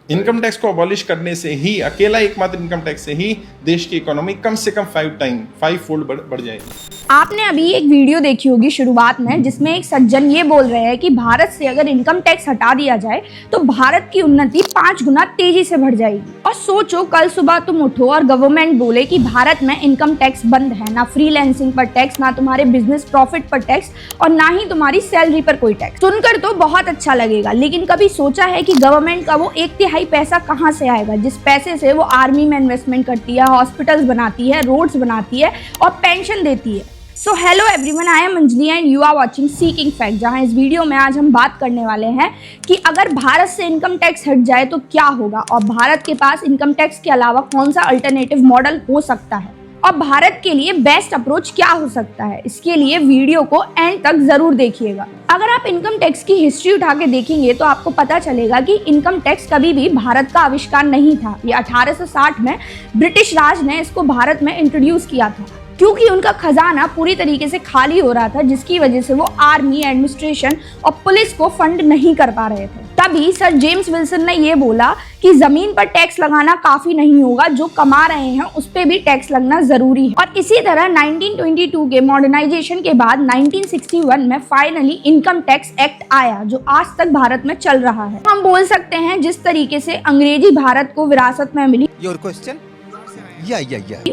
Income tax को abolish करने से ही, अकेला एकमात्र इनकम टैक्स से ही देश की इकोनॉमी कम से कम 5 फोल्ड बढ़ जाएगी। आपने अभी एक वीडियो देखी होगी शुरुआत में, जिसमें एक सज्जन ये बोल रहे हैं कि भारत से अगर इनकम टैक्स हटा दिया जाए तो भारत की उन्नति 5 गुना तेजी से बढ़ जाएगी। और सोचो, कल सुबह तुम उठो और गवर्नमेंट बोले कि भारत में इनकम टैक्स बंद है, ना फ्रीलांसिंग पर टैक्स, ना तुम्हारे बिजनेस प्रॉफिट पर टैक्स, और ना ही तुम्हारी सैलरी पर कोई टैक्स। सुनकर तो बहुत अच्छा लगेगा, लेकिन कभी सोचा है कि गवर्नमेंट का वो 1/3 पैसा कहाँ से आएगा, जिस पैसे से वो आर्मी में इन्वेस्टमेंट करती है, हॉस्पिटल्स बनाती है, रोड्स बनाती है और पेंशन देती है। So hello everyone, I am Anjali and you are watching Seeking Fact, जहां इस वीडियो में आज हम बात करने वाले हैं कि अगर भारत से इनकम टैक्स हट जाए तो क्या होगा, और भारत के पास इनकम टैक्स के अलावा कौन सा अल्टरनेटिव मॉडल हो सकता है, और भारत के लिए बेस्ट अप्रोच क्या हो सकता है। इसके लिए वीडियो को एंड तक जरूर देखिएगा। अगर आप इनकम टैक्स की हिस्ट्री उठा के देखेंगे तो आपको पता चलेगा कि इनकम टैक्स कभी भी भारत का आविष्कार नहीं था। ये 1860 में ब्रिटिश राज ने इसको भारत में इंट्रोड्यूस किया था, क्योंकि उनका खजाना पूरी तरीके से खाली हो रहा था, जिसकी वजह से वो आर्मी, एडमिनिस्ट्रेशन और पुलिस को फंड नहीं कर पा रहे थे। तभी सर जेम्स विल्सन ने ये बोला कि जमीन पर टैक्स लगाना काफी नहीं होगा, जो कमा रहे हैं उस पे भी टैक्स लगना जरूरी है। और इसी तरह 1922 के मॉडर्नाइजेशन के बाद 1961 में फाइनली इनकम टैक्स एक्ट आया, जो आज तक भारत में चल रहा है। हम बोल सकते हैं जिस तरीके से अंग्रेजी भारत को विरासत में मिली, योर क्वेश्चन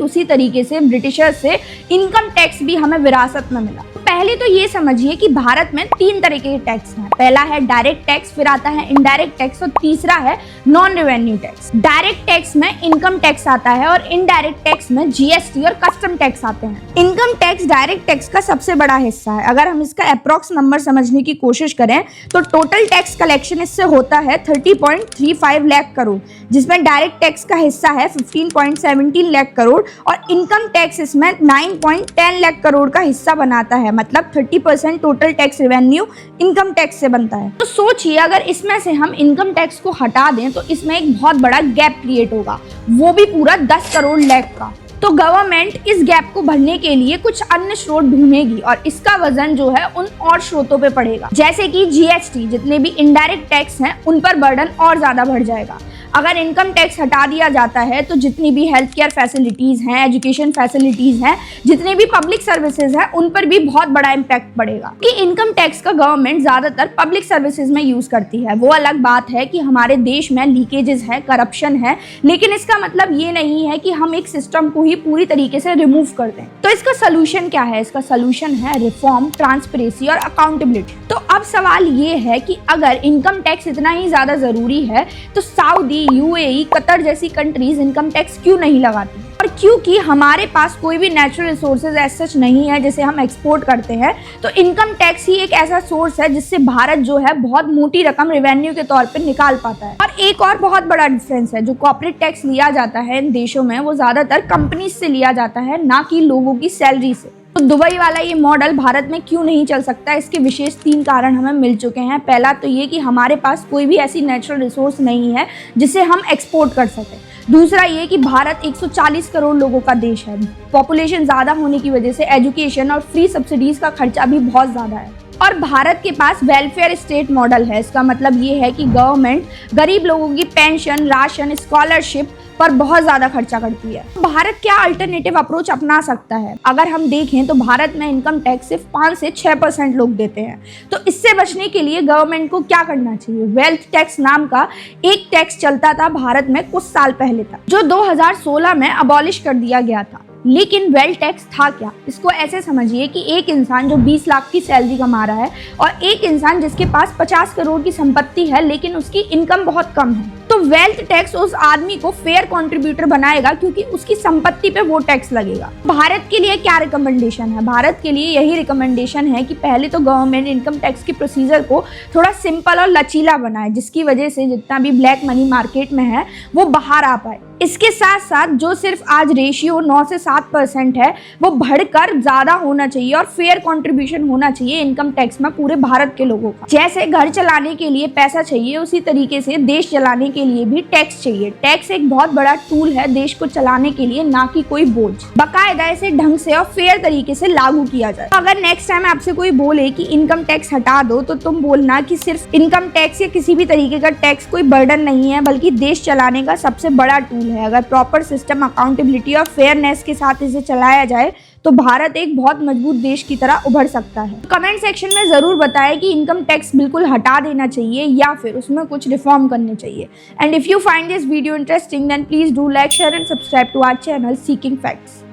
उसी तरीके से ब्रिटिशर्स से इनकम टैक्स भी हमें विरासत में मिला। पहले तो ये समझिए कि भारत में 3 तरह के टैक्स हैं। पहला है डायरेक्ट टैक्स, फिर आता है इनडायरेक्ट टैक्स, और तीसरा है non revenue tax. Direct tax में इनकम टैक्स आता है और इनडायरेक्ट टैक्स में जीएसटी और कस्टम टैक्स आते हैं। इनकम टैक्स डायरेक्ट टैक्स का सबसे बड़ा हिस्सा है। अगर हम इसका अप्रॉक्स नंबर समझने की कोशिश करें तो टोटल टैक्स कलेक्शन इससे होता है 30.35 लाख करोड़, जिसमें डायरेक्ट टैक्स का हिस्सा है 15.17 लाख करोड़, और इनकम टैक्स इसमें 9.10 लाख करोड़ का हिस्सा बनाता है। मतलब 30% total tax revenue income tax से बनता है। तो सोचिए, अगर इसमें से हम इनकम टैक्स को हटा दें तो इसमें एक बहुत बड़ा गैप क्रिएट होगा, वो भी पूरा 10 करोड़ लाख का। तो गवर्नमेंट इस गैप को भरने के लिए कुछ अन्य स्रोत ढूंढेगी, और इसका वजन जो है उन और स्रोतों पे पड़ेगा, जैसे कि जीएसटी। जितने भी इनडायरेक्ट टैक्स हैं उन पर बर्डन और ज्यादा बढ़ जाएगा। अगर इनकम टैक्स हटा दिया जाता है तो जितनी भी हेल्थ केयर फैसिलिटीज हैं, एजुकेशन फैसिलिटीज हैं, जितने भी पब्लिक सर्विसेज हैं, उन पर भी बहुत बड़ा इम्पैक्ट पड़ेगा। कि इनकम टैक्स का गवर्नमेंट ज्यादातर पब्लिक सर्विसेज में यूज करती है। वो अलग बात है कि हमारे देश में लीकेजेस है, करप्शन है, लेकिन इसका मतलब ये नहीं है कि हम एक सिस्टम को ही पूरी तरीके से रिमूव कर दें। तो इसका सोल्यूशन क्या है? इसका सोल्यूशन है रिफॉर्म, ट्रांसपेरेंसी और अकाउंटेबिलिटी। तो अब सवाल ये है कि अगर इनकम टैक्स इतना ही ज्यादा जरूरी है तो सऊदी, यूएई, कतर जैसी कंट्रीज इनकम टैक्स क्यों नहीं लगाती? और क्योंकि हमारे पास कोई भी नेचुरल रिसोर्सेज एज सच नहीं है जिसे हम एक्सपोर्ट करते हैं, तो इनकम टैक्स ही एक ऐसा सोर्स है जिससे भारत जो है बहुत मोटी रकम रेवेन्यू के तौर पे निकाल पाता है। और एक और बहुत बड़ा डिफरेंस है, जो कॉर्पोरेट टैक्स लिया जाता है इन देशों में, वो ज्यादातर कंपनीज से लिया जाता है, ना कि लोगों की सैलरी से। तो दुबई वाला ये मॉडल भारत में क्यों नहीं चल सकता? इसके विशेष 3 कारण हमें मिल चुके हैं। पहला तो ये कि हमारे पास कोई भी ऐसी नेचुरल रिसोर्स नहीं है जिसे हम एक्सपोर्ट कर सकें। दूसरा ये कि भारत 140 करोड़ लोगों का देश है। पॉपुलेशन ज़्यादा होने की वजह से एजुकेशन और फ्री सब्सिडीज का खर्चा भी बहुत ज़्यादा है। और भारत के पास वेलफेयर स्टेट मॉडल है। इसका मतलब ये है कि गवर्नमेंट गरीब लोगों की पेंशन, राशन, स्कॉलरशिप पर बहुत ज़्यादा खर्चा करती है। भारत क्या अल्टरनेटिव अप्रोच अपना सकता है? अगर हम देखें तो भारत में इनकम टैक्स सिर्फ 5 से 6% लोग देते हैं। तो इससे बचने के लिए गवर्नमेंट को क्या करना चाहिए? वेल्थ टैक्स नाम का एक टैक्स चलता था भारत में कुछ साल पहले तक, जो 2016 में अबॉलिश कर दिया गया था। लेकिन वेल्थ टैक्स था क्या? इसको ऐसे समझिए कि एक इंसान जो 20 लाख की सैलरी कमा रहा है और एक इंसान जिसके पास 50 करोड़ की संपत्ति है लेकिन उसकी इनकम बहुत कम है, तो वेल्थ टैक्स उस आदमी को फेयर कंट्रीब्यूटर बनाएगा, क्योंकि उसकी संपत्ति पे वो टैक्स लगेगा। भारत के लिए क्या रिकमेंडेशन है? भारत के लिए यही रिकमेंडेशन है कि पहले तो गवर्नमेंट इनकम टैक्स के प्रोसीजर को थोड़ा सिंपल और लचीला बनाए, जिसकी वजह से जितना भी ब्लैक मनी मार्केट में है वो बाहर आ पाए। इसके साथ साथ जो सिर्फ आज रेशियो 9 से 7% है, वो बढ़कर ज्यादा होना चाहिए और फेयर कंट्रीब्यूशन होना चाहिए इनकम टैक्स में पूरे भारत के लोगों का। जैसे घर चलाने के लिए पैसा चाहिए, उसी तरीके से देश चलाने के के लिए भी टैक्स चाहिए। टैक्स एक बहुत बड़ा टूल है देश को चलाने के लिए, ना कि कोई बोझ। बाकायदा इसे ढंग से और फेयर तरीके से लागू किया जाए। तो अगर नेक्स्ट टाइम आपसे कोई बोले कि इनकम टैक्स हटा दो, तो तुम बोलना कि सिर्फ इनकम टैक्स या किसी भी तरीके का टैक्स कोई बर्डन नहीं है, बल्कि देश चलाने का सबसे बड़ा टूल है। अगर प्रॉपर सिस्टम, अकाउंटेबिलिटी और फेयरनेस के साथ इसे चलाया जाए तो भारत एक बहुत मजबूत देश की तरह उभर सकता है। कमेंट सेक्शन में जरूर बताएं कि इनकम टैक्स बिल्कुल हटा देना चाहिए या फिर उसमें कुछ रिफॉर्म करने चाहिए। And if you find this video interesting, then please do like, share and subscribe to our channel Seeking facts.